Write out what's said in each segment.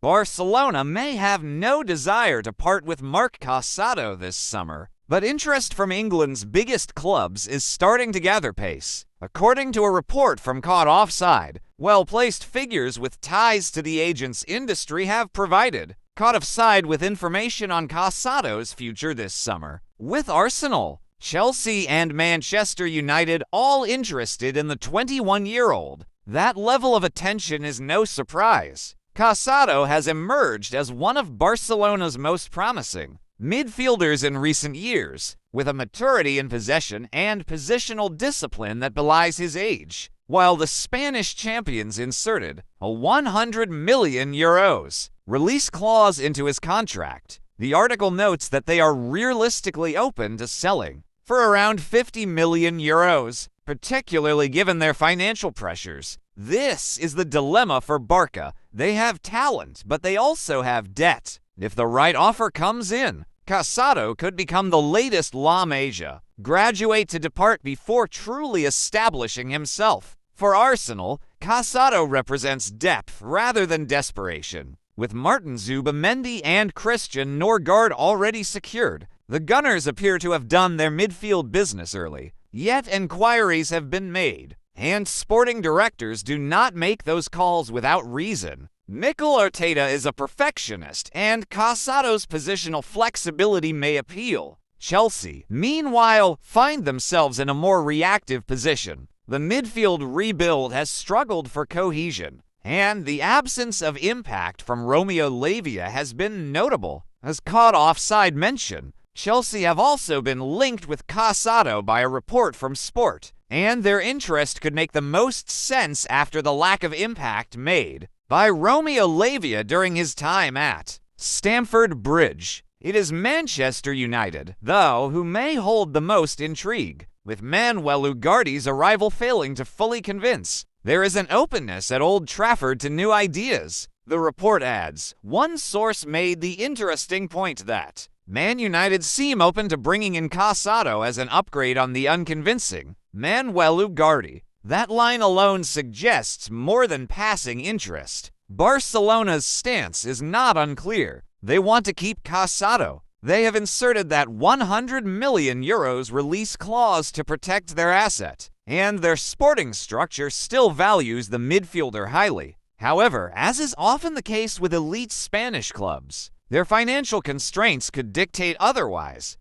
Barcelona may have no desire to part with Marc Casado this summer, but interest from England's biggest clubs is starting to gather pace. According to a report from Caught Offside, well-placed figures with ties to the agent's industry have provided Caught Offside with information on Casado's future this summer, with Arsenal, Chelsea, and Manchester United all interested in the 21-year-old. That level of attention is no surprise. Casado has emerged as one of Barcelona's most promising midfielders in recent years, with a maturity in possession and positional discipline that belies his age, while the Spanish champions inserted a €100 million release clause into his contract. The article notes that they are realistically open to selling for around €50 million, particularly given their financial pressures. This is the dilemma for Barca. They have talent, but they also have debt. If the right offer comes in, Casado could become the latest La Masia, graduate to depart before truly establishing himself. For Arsenal, Casado represents depth rather than desperation. With Martin Zubimendi and Christian Norgard already secured, the Gunners appear to have done their midfield business early. Yet inquiries have been made, and sporting directors do not make those calls without reason. Mikel Arteta is a perfectionist, and Casado's positional flexibility may appeal. Chelsea, meanwhile, find themselves in a more reactive position. The midfield rebuild has struggled for cohesion, and the absence of impact from Romeo Lavia has been notable. As Caught Offside mentioned, Chelsea have also been linked with Casado by a report from Sport, and their interest could make the most sense after the lack of impact made by Romeo Lavia during his time at Stamford Bridge. It is Manchester United, though, who may hold the most intrigue, with Manuel Ugarte arrival failing to fully convince. There is an openness at Old Trafford to new ideas. The report adds, one source made the interesting point that Man United seem open to bringing in Casado as an upgrade on the unconvincing Manuel Ugarte. That line alone suggests more than passing interest. Barcelona's stance is not unclear. They want to keep Casado. They have inserted that €100 million release clause to protect their asset, and their sporting structure still values the midfielder highly. However, as is often the case with elite Spanish clubs, their financial constraints could dictate otherwise.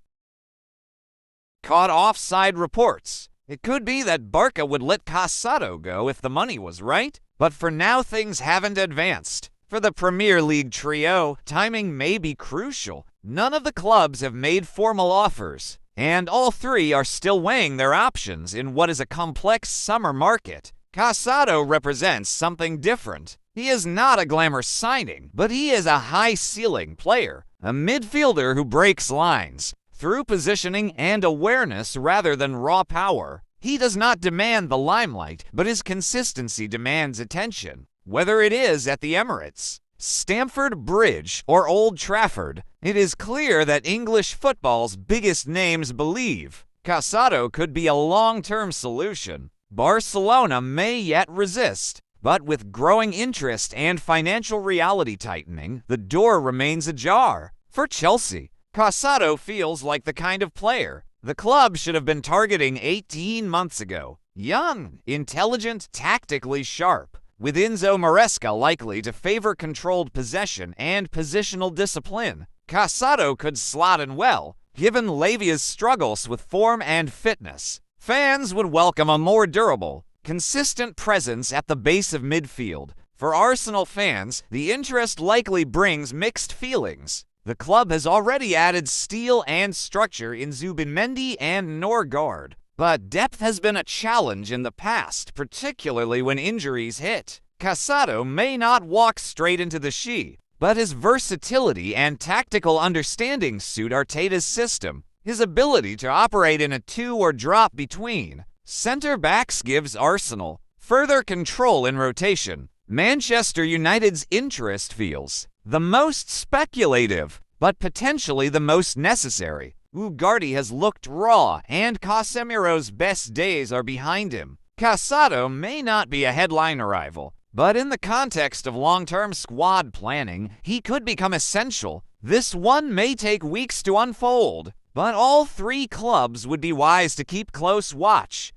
Caught Offside reports, it could be that Barca would let Casado go if the money was right, but for now things haven't advanced. For the Premier League trio, timing may be crucial. None of the clubs have made formal offers, and all three are still weighing their options in what is a complex summer market. Casado represents something different. He is not a glamour signing, but he is a high-ceiling player, a midfielder who breaks lines through positioning and awareness rather than raw power. He does not demand the limelight, but his consistency demands attention. Whether it is at the Emirates, Stamford Bridge, or Old Trafford, it is clear that English football's biggest names believe Casado could be a long-term solution. Barcelona may yet resist, but with growing interest and financial reality tightening, the door remains ajar. For Chelsea, Casado feels like the kind of player the club should have been targeting 18 months ago. Young, intelligent, tactically sharp, with Enzo Maresca likely to favor controlled possession and positional discipline. Casado could slot in well, given Lavia's struggles with form and fitness. Fans would welcome a more durable, consistent presence at the base of midfield. For Arsenal fans, the interest likely brings mixed feelings. The club has already added steel and structure in Zubimendi and Norgard, but depth has been a challenge in the past, particularly when injuries hit. Casado may not walk straight into the she, but his versatility and tactical understanding suit Arteta's system. His ability to operate in a two or drop between center backs gives Arsenal further control in rotation. Manchester United's interest feels the most speculative, but potentially the most necessary. Ugarte has looked raw, and Casemiro's best days are behind him. Casado may not be a headline arrival, But in the context of long-term squad planning, he could become essential. This one may take weeks to unfold, but all three clubs would be wise to keep close watch.